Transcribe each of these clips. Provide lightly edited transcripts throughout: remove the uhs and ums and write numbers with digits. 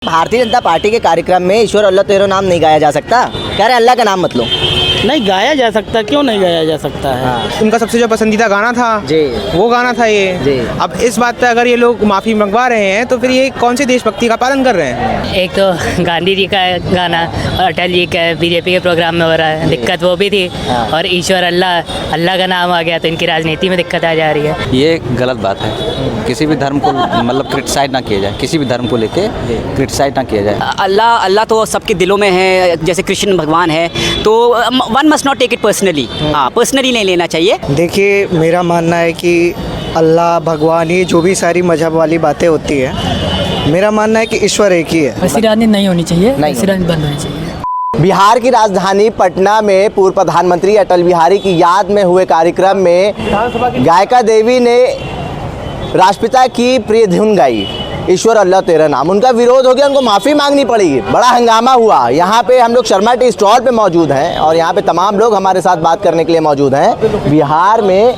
Bharatiya Janata party के कार्यक्रम में ईश्वर अल्लाह तेरो नाम नहीं गाया जा सकता। कह रहे अल्लाह का नाम मत लो। नहीं गाया जा सकता, क्यों नहीं गाया जा सकता है। हाँ। उनका सबसे जो पसंदीदा गाना था जी वो गाना था ये जी। अब इस बात पे अगर ये लोग माफ़ी मंगवा रहे हैं तो फिर ये कौन से देशभक्ति का पालन कर रहे हैं। एक तो गांधी जी का गाना अटल जी का बीजेपी के प्रोग्राम में हो रहा है, दिक्कत वो भी थी। हाँ। और ईश्वर अल्लाह का नाम आ गया तो इनकी राजनीति में दिक्कत आ जा रही है। ये गलत बात है। किसी भी धर्म को मतलब क्रिटिसाइज ना किया जाए, किसी भी धर्म को लेके क्रिटिसाइज ना किया जाए। अल्लाह तो सबके दिलों में है, जैसे कृष्ण भगवान है, तो one must not take it personally. हाँ, पर्सनली नहीं लेना चाहिए। देखिए, मेरा मानना है कि अल्लाह भगवान ये जो भी सारी मजहब वाली बातें होती है, मेरा मानना है कि ईश्वर एक ही है। ऐसी राजनीति नहीं होनी चाहिए, नहीं ऐसी राजनीति बंद होनी चाहिए। बिहार की राजधानी पटना में पूर्व प्रधानमंत्री अटल बिहारी की याद में हुए कार्यक्रम में गायिका देवी ने राष्ट्रपिता की प्रिय धुन गाई, ईश्वर अल्लाह तेरा नाम। उनका विरोध हो गया, उनको माफ़ी मांगनी पड़ी, बड़ा हंगामा हुआ। यहाँ पे हम लोग शर्मा टी स्टॉल पे मौजूद हैं और यहाँ पे तमाम लोग हमारे साथ बात करने के लिए मौजूद हैं। बिहार में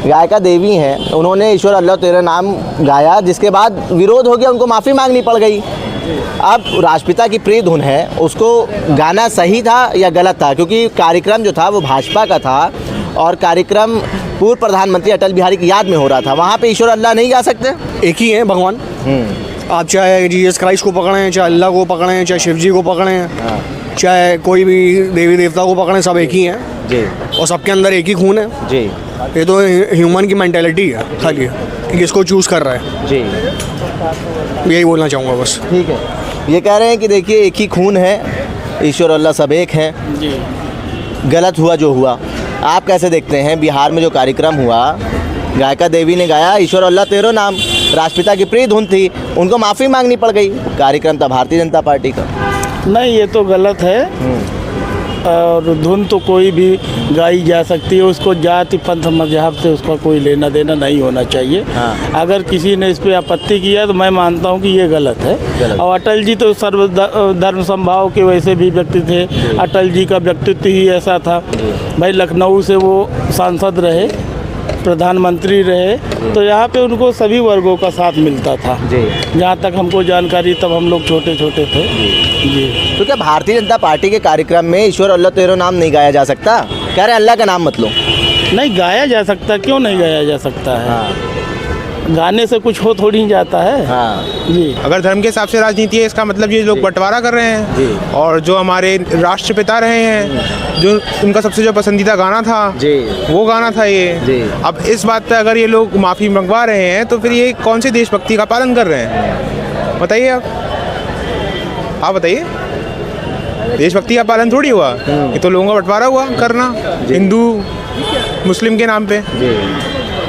गायिका देवी हैं, उन्होंने ईश्वर अल्लाह तेरा नाम गाया, जिसके बाद विरोध हो गया, उनको माफ़ी मांगनी पड़ गई। अब राष्ट्रपिता की प्रिय धुन है, उसको गाना सही था या गलत था? क्योंकि कार्यक्रम जो था वो भाजपा का था और कार्यक्रम पूर्व प्रधानमंत्री अटल बिहारी की याद में हो रहा था। वहाँ पे ईश्वर अल्लाह नहीं गा सकते? एक ही है भगवान। आप चाहे जीसस क्राइस्ट को पकड़ें, चाहे अल्लाह को पकड़ें, चाहे शिव जी को पकड़ें, चाहे कोई भी देवी देवता को पकड़ें, सब एक ही हैं जी। और सबके अंदर एक ही खून है जी ये तो ह्यूमन की मेंटालिटी है खाली, कि किसको चूज़ कर रहा है। जी यही बोलना चाहूँगा बस। ठीक है। ये कह रहे हैं कि देखिए एक ही खून है, ईश्वर अल्लाह सब एक हैं। गलत हुआ जो हुआ। आप कैसे देखते हैं? बिहार में जो कार्यक्रम हुआ, गायिका देवी ने गाया ईश्वर अल्लाह तेरो नाम, राष्ट्रपिता की प्रिय धुन थी, उनको माफ़ी मांगनी पड़ गई। कार्यक्रम था भारतीय जनता पार्टी का। नहीं, ये तो गलत है। और धुन तो कोई भी गाई जा सकती है, उसको जाति पंथ मजहब से उसका कोई लेना देना नहीं होना चाहिए। हाँ। अगर किसी ने इस पे आपत्ति किया तो मैं मानता हूँ कि ये गलत है। और अटल जी तो सर्व धर्म समभाव के वैसे भी व्यक्ति थे। अटल जी का व्यक्तित्व ही ऐसा था। भाई लखनऊ से वो सांसद रहे, प्रधानमंत्री रहे, तो यहाँ पे उनको सभी वर्गों का साथ मिलता था। जहाँ तक हमको जानकारी, तब हम लोग छोटे छोटे थे जी। तो क्या भारतीय जनता पार्टी के कार्यक्रम में ईश्वर अल्लाह तेरो नाम नहीं गाया जा सकता? कह रहे अल्लाह का नाम मत लो। नहीं गाया जा सकता, क्यों नहीं गाया जा सकता है। हाँ। गाने से कुछ हो थोड़ी नहीं जाता है। हाँ जी। अगर धर्म के हिसाब से राजनीति है, इसका मतलब ये लोग बंटवारा कर रहे हैं। जी। और जो हमारे राष्ट्रपिता रहे हैं, जो उनका सबसे जो पसंदीदा गाना था जी वो गाना था ये जी। अब इस बात पे अगर ये लोग माफ़ी मंगवा रहे हैं तो फिर ये कौन से देशभक्ति का पालन कर रहे हैं? बताइए आप बताइए। देशभक्ति का पालन थोड़ी हुआ, ये तो लोगों का बंटवारा हुआ करना, हिंदू मुस्लिम के नाम पे।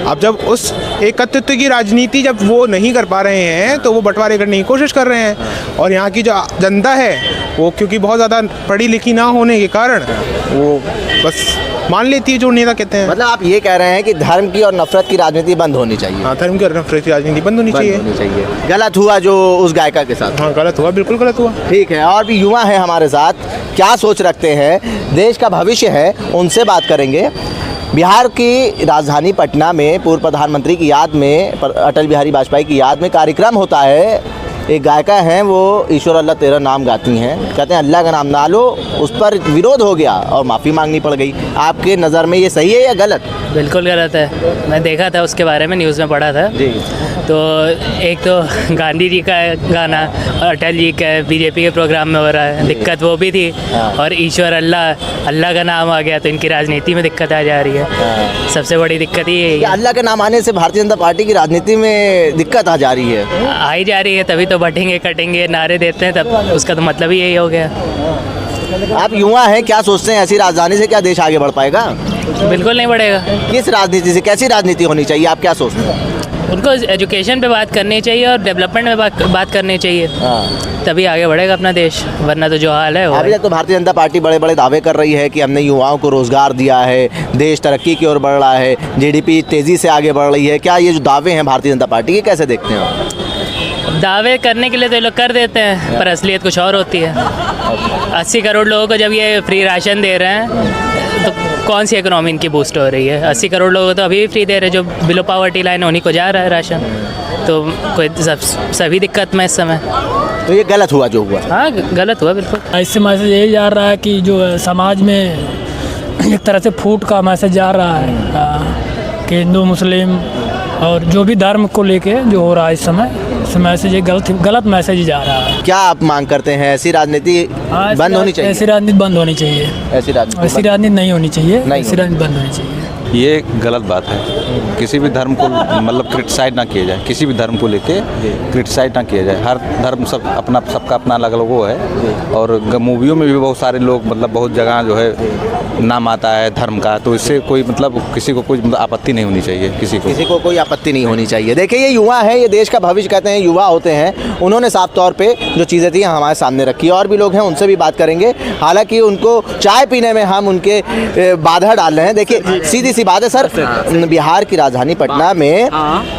अब जब उस एकत्वता की राजनीति जब वो नहीं कर पा रहे हैं तो वो बंटवारे करने की कोशिश कर रहे हैं। और यहाँ की जो जनता है वो क्योंकि बहुत ज़्यादा पढ़ी लिखी ना होने के कारण वो बस मान लेती है जो नेता कहते हैं। मतलब आप ये कह रहे हैं कि धर्म की और नफरत की राजनीति बंद होनी चाहिए? हाँ, धर्म की और नफरत की राजनीति बंद होनी चाहिए। गलत हुआ जो उस गायिका के साथ। हाँ, गलत हुआ, बिल्कुल गलत हुआ। ठीक है। और भी युवा है हमारे साथ, क्या सोच रखते हैं, देश का भविष्य है, उनसे बात करेंगे। बिहार की राजधानी पटना में पूर्व प्रधानमंत्री की याद में, अटल बिहारी वाजपेयी की याद में कार्यक्रम होता है। एक गायिका हैं, वो ईश्वर अल्लाह तेरा नाम गाती हैं, कहते हैं अल्लाह का नाम ना लो। उस पर विरोध हो गया और माफ़ी मांगनी पड़ गई। आपके नज़र में ये सही है या गलत? बिल्कुल गलत है। मैं देखा था उसके बारे में, न्यूज़ में पढ़ा था जी। तो एक तो गांधी जी का गाना अटल जी का बीजेपी के प्रोग्राम में हो रहा है, दिक्कत वो भी थी। और ईश्वर अल्लाह का नाम आ गया तो इनकी राजनीति में दिक्कत आ जा रही है। सबसे बड़ी दिक्कत ये है। अल्लाह के नाम आने से भारतीय जनता पार्टी की राजनीति में दिक्कत आ जा रही है? आई जा रही है, तभी तो बटेंगे कटेंगे नारे देते हैं, तब उसका तो मतलब ही यही हो गया। आप युवा हैं, क्या सोचते हैं, ऐसी राजधानी से क्या देश आगे बढ़ पाएगा? बिल्कुल नहीं बढ़ेगा। किस राजनीति से, कैसी राजनीति होनी चाहिए, आप क्या सोचते हैं? उनको एजुकेशन पे बात करनी चाहिए और डेवलपमेंट में बात करनी चाहिए, तभी आगे बढ़ेगा अपना देश, वरना तो जो हाल है वो अभी तक तो भारतीय जनता पार्टी बड़े बड़े दावे कर रही है कि हमने युवाओं को रोजगार दिया है, देश तरक्की की ओर बढ़ रहा है, जीडीपी तेज़ी से आगे बढ़ रही है। क्या ये जो दावे हैं भारतीय जनता पार्टी के, कैसे देखते हैं आप? दावे करने के लिए तो ये लोग कर देते हैं, पर असलियत कुछ और होती है। 80 करोड़ लोगों को जब ये फ्री राशन दे रहे हैं तो कौन सी इकोनॉमी इनकी बूस्ट हो रही है? 80 करोड़ लोगों को तो अभी भी फ्री दे रहे हैं, जो बिलो पावर्टी लाइन उन्हीं को जा रहा है राशन। तो कोई सभी दिक्कत में इस समय। तो ये गलत हुआ जो हुआ। हाँ गलत हुआ बिल्कुल। इससे मैसेज यही जा रहा है कि जो समाज में एक तरह से फूट का मैसेज जा रहा है कि हिंदू मुस्लिम और जो भी धर्म को लेके जो हो रहा है इस समय, इस मैसेज ये गलत मैसेज जा रहा है। क्या आप मांग करते हैं, ऐसी राजनीति बंद होनी चाहिए? ऐसी राजनीति बंद होनी चाहिए। ऐसी राजनीति नहीं होनी चाहिए। ऐसी राजनीति बंद होनी चाहिए। ये गलत बात है। किसी भी धर्म को मतलब क्रिटिसाइज ना किया जाए, किसी भी धर्म को लेके क्रिटिसाइज ना किया जाए। हर धर्म सबका अपना अलग अलग वो है। और मूवियों में भी बहुत सारे लोग मतलब बहुत जगह जो है नाम आता है धर्म का, तो इससे कोई मतलब किसी को कोई मतलब आपत्ति नहीं होनी चाहिए। किसी को कोई आपत्ति नहीं होनी चाहिए। देखिए, ये युवा है, ये देश का भविष्य कहते हैं, युवा होते हैं। उन्होंने साफ तौर पे जो चीज़ें थी हमारे सामने रखी। और भी लोग हैं, उनसे भी बात करेंगे। हालांकि उनको चाय पीने में हम उनके बाधा डाल रहे हैं। देखिए, सीधी सी बात है सर, बिहार की राजधानी पटना में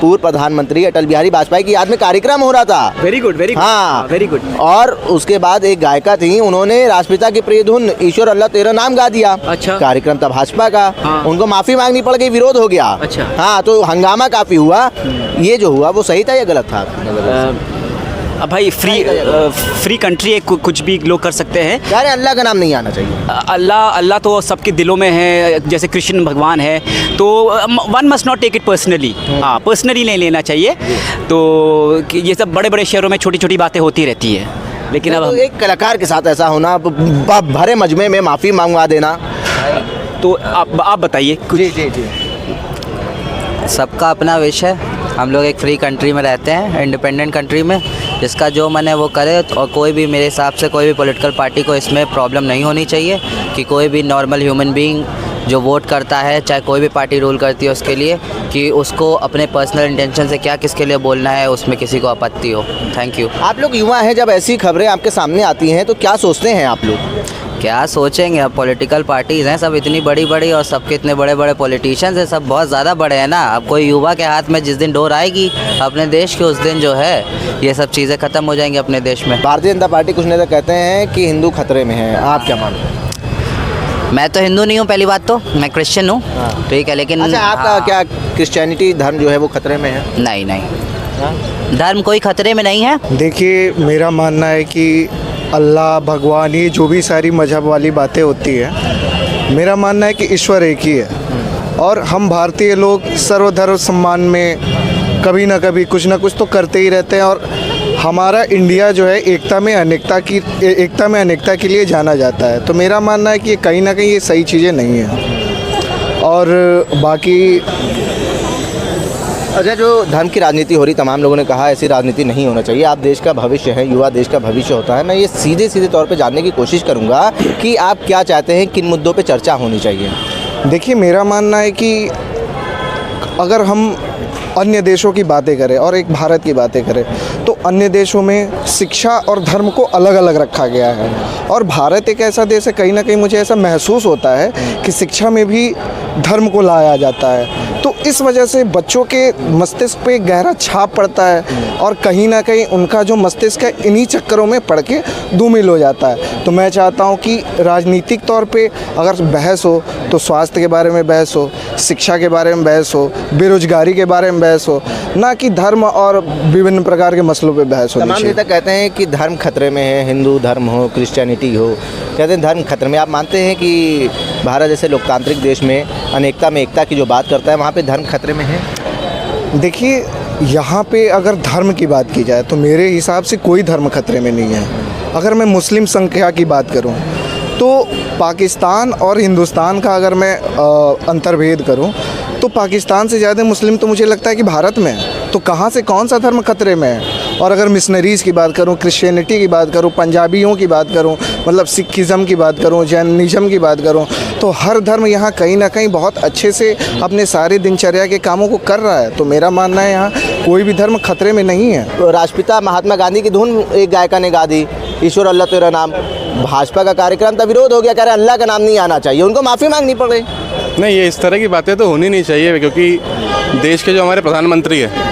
पूर्व प्रधानमंत्री अटल बिहारी वाजपेयी की याद में कार्यक्रम हो रहा था। वेरी गुड हाँ, वेरी गुड। और उसके बाद एक गायिका थी, उन्होंने राष्ट्रपिता की प्रिय धुन ईश्वर अल्लाह तेरा नाम गा दिया। अच्छा। कार्यक्रम था भाजपा का। उनको माफी मांगनी पड़ गई, विरोध हो गया। अच्छा। हाँ, तो हंगामा काफी हुआ। ये जो हुआ वो सही था या गलत था? भाई फ्री कंट्री है, कुछ भी लोग कर सकते हैं। यार, अल्लाह का नाम नहीं आना चाहिए। अल्लाह तो सबके दिलों में है, जैसे कृष्ण भगवान है। तो one must not take it personally. हाँ, पर्सनली नहीं लेना चाहिए। तो ये सब बड़े बड़े शहरों में छोटी छोटी बातें होती रहती है, लेकिन अब तो एक कलाकार के साथ ऐसा होना, भरे मजमे में माफी मांगवा देना, तो आप बताइए कुछ। जी। सबका अपना विश है। हम लोग एक फ्री कंट्री में रहते हैं, इंडिपेंडेंट कंट्री में। जिसका जो मन है वो करे। और कोई भी मेरे हिसाब से कोई भी पॉलिटिकल पार्टी को इसमें प्रॉब्लम नहीं होनी चाहिए कि कोई भी नॉर्मल ह्यूमन बीइंग जो वोट करता है, चाहे कोई भी पार्टी रूल करती है उसके लिए, कि उसको अपने पर्सनल इंटेंशन से क्या किसके लिए बोलना है उसमें किसी को आपत्ति हो। Thank you. आप लोग युवा हैं, जब ऐसी खबरें आपके सामने आती हैं तो क्या सोचते हैं आप लोग? क्या सोचेंगे, अब पॉलिटिकल पार्टीज़ हैं सब इतनी बड़ी बड़ी, और सबके इतने बड़े बड़े पॉलिटिशियंस हैं, सब बहुत ज़्यादा बड़े हैं ना। अब कोई युवा के हाथ में जिस दिन डोर आएगी अपने देश की, उस दिन जो है ये सब चीज़ें ख़त्म हो जाएंगी अपने देश में। भारतीय जनता पार्टी कुछ नेता कहते हैं कि हिंदू खतरे में है, आप क्या मानते हैं? मैं तो हिंदू नहीं हूँ, पहली बात तो मैं क्रिश्चियन हूँ। ठीक है, लेकिन अच्छा, आपका क्या क्रिश्चियनिटी धर्म जो है वो खतरे में है? नहीं, धर्म कोई खतरे में नहीं है। देखिए, मेरा मानना है कि अल्लाह भगवान, ये जो भी सारी मजहब वाली बातें होती है, मेरा मानना है कि ईश्वर एक ही है। और हम भारतीय लोग सर्वधर्म सम्मान में कभी ना कभी कुछ ना कुछ तो करते ही रहते हैं। और हमारा इंडिया जो है एकता में अनेकता के लिए जाना जाता है। तो मेरा मानना है कि कहीं ना कहीं ये सही चीज़ें नहीं हैं। और बाकी अच्छा, जो धर्म की राजनीति हो रही, तमाम लोगों ने कहा ऐसी राजनीति नहीं होना चाहिए। आप देश का भविष्य है, युवा देश का भविष्य होता है। मैं ये सीधे तौर पे जानने की कोशिश करूंगा कि आप क्या चाहते हैं, किन मुद्दों पे चर्चा होनी चाहिए? देखिए, मेरा मानना है कि अगर हम अन्य देशों की बातें करें और एक भारत की बातें करें, तो अन्य देशों में शिक्षा और धर्म को अलग अलग रखा गया है। और भारत एक ऐसा देश है, कहीं ना कहीं मुझे ऐसा महसूस होता है कि शिक्षा में भी धर्म को लाया जाता है। तो इस वजह से बच्चों के मस्तिष्क पे गहरा छाप पड़ता है, और कहीं ना कहीं उनका जो मस्तिष्क है इन्हीं चक्करों में पड़ के धूमिल हो जाता है। तो मैं चाहता हूँ कि राजनीतिक तौर पे अगर बहस हो तो स्वास्थ्य के बारे में बहस हो, शिक्षा के बारे में बहस हो, बेरोजगारी के बारे में बहस हो, ना कि धर्म और विभिन्न प्रकार के मसलों पे बहस हो। तमाम नेता कहते हैं कि धर्म खतरे में है, हिंदू धर्म हो, क्रिश्चियनिटी हो, कहते हैं धर्म खतरे में। आप मानते हैं कि भारत जैसे लोकतांत्रिक देश में अनेकता में एकता की जो बात करता है, वहाँ पे धर्म खतरे में है? देखिए, यहाँ पे अगर धर्म की बात की जाए तो मेरे हिसाब से कोई धर्म खतरे में नहीं है। अगर मैं मुस्लिम संख्या की बात करूँ तो पाकिस्तान और हिंदुस्तान का अगर मैं अंतर्भेद करूं तो पाकिस्तान से ज़्यादा मुस्लिम तो मुझे लगता है कि भारत में है। तो कहाँ से कौन सा धर्म खतरे में है? और अगर मिशनरीज़ की बात करूं, क्रिश्चियनिटी की बात करूं, पंजाबियों की बात करूं, मतलब सिखिज़म की बात करूं, जैनिज़म की बात करूं, तो हर धर्म यहाँ कहीं ना कहीं बहुत अच्छे से अपने सारे दिनचर्या के कामों को कर रहा है। तो मेरा मानना है यहाँ कोई भी धर्म खतरे में नहीं है। तो राष्ट्रपिता महात्मा गांधी की धुन एक गायिका ने गा दी, ईश्वर अल्लाह तेरा नाम। भाजपा का कार्यक्रम था, विरोध हो गया, कह रहे अल्लाह का नाम नहीं आना चाहिए, उनको माफ़ी मांगनी पड़ गई। नहीं, ये इस तरह की बातें तो होनी नहीं चाहिए, क्योंकि देश के जो हमारे प्रधानमंत्री है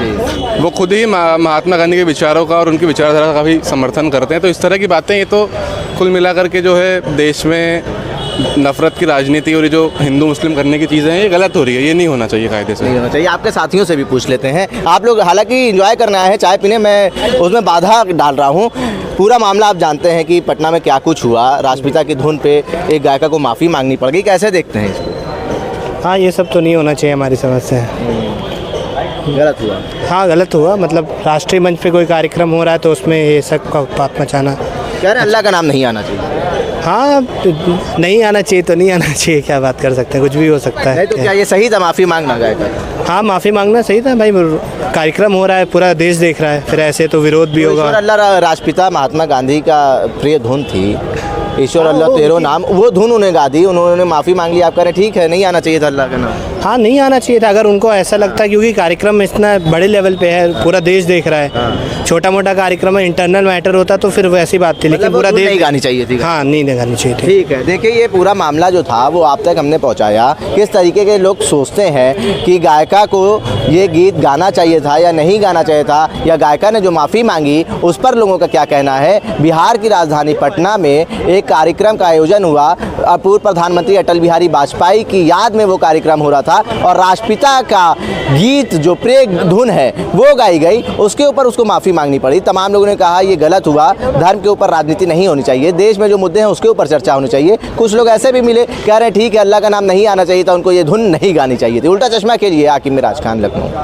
वो खुद ही महात्मा गांधी के विचारों का और उनकी विचारधारा का भी समर्थन करते हैं। तो इस तरह की बातें, ये तो कुल मिलाकर के जो है देश में नफरत की राजनीति और ये जो हिंदू मुस्लिम करने की चीज़ें हैं ये गलत हो रही है, ये नहीं होना चाहिए कायदे से। नहीं होना चाहिए। आपके साथियों से भी पूछ लेते हैं। आप लोग हालांकि एंजॉय करने आए हैं चाय पीने, मैं उसमें बाधा डाल रहा हूँ। पूरा मामला आप जानते हैं कि पटना में क्या कुछ हुआ, राष्ट्रपिता की धुन पे एक गायिका को माफ़ी मांगनी पड़ गई, कैसे देखते हैं इसको? हाँ, ये सब तो नहीं होना चाहिए हमारी समझ से। गलत हुआ। हाँ, गलत हुआ, मतलब राष्ट्रीय मंच पे कोई कार्यक्रम हो रहा है तो उसमें ये सब का उत्पात मचाना। कह रहे हैं अल्लाह का नाम नहीं आना चाहिए। हाँ, नहीं आना चाहिए तो नहीं आना चाहिए, क्या बात कर सकते हैं, कुछ भी हो सकता है। नहीं तो क्या ये सही था माफ़ी मांगना गायिका? हाँ, माफ़ी मांगना सही था भाई, कार्यक्रम हो रहा है, पूरा देश देख रहा है, फिर ऐसे तो विरोध भी होगा। ईश्वर अल्लाह राष्ट्रपिता महात्मा गांधी का प्रिय धुन थी, ईश्वर अल्लाह तेरो नाम, वो धुन उन्हें गा दी, उन्होंने माफ़ी मांग ली। आप कह रहे ठीक है, नहीं आना चाहिए था अल्लाह का नाम। हाँ, नहीं आना चाहिए था। अगर उनको ऐसा लगता है, क्योंकि कार्यक्रम इतना बड़े लेवल पे है, पूरा देश देख रहा है, छोटा मोटा कार्यक्रम है, इंटरनल मैटर होता तो फिर वैसी बात थी, लेकिन पूरा देश नहीं गानी चाहिए थी। हाँ, नहीं गानी चाहिए थी। ठीक है, देखिए ये पूरा मामला जो था वो आप तक हमने पहुंचाया। किस तरीके के लोग सोचते हैं कि गायिका को ये गीत गाना चाहिए था या नहीं गाना चाहिए था, या गायिका ने जो माफ़ी मांगी उस पर लोगों का क्या कहना है। बिहार की राजधानी पटना में एक कार्यक्रम का आयोजन हुआ, पूर्व प्रधानमंत्री अटल बिहारी वाजपेयी की याद में वो कार्यक्रम हो रहा था, और राष्ट्रपिता का गीत जो प्रिय धुन है वो गाई गई, उसके ऊपर उसको माफ़ी मांगनी पड़ी। तमाम लोगों ने कहा ये गलत हुआ, धर्म के ऊपर राजनीति नहीं होनी चाहिए, देश में जो मुद्दे हैं उसके ऊपर चर्चा होनी चाहिए। कुछ लोग ऐसे भी मिले कह रहे हैं ठीक है, अल्लाह का नाम नहीं आना चाहिए था, उनको ये धुन नहीं गानी चाहिए थी। उल्टा चश्मा के लिए आकिब मिराज खान, लखनऊ।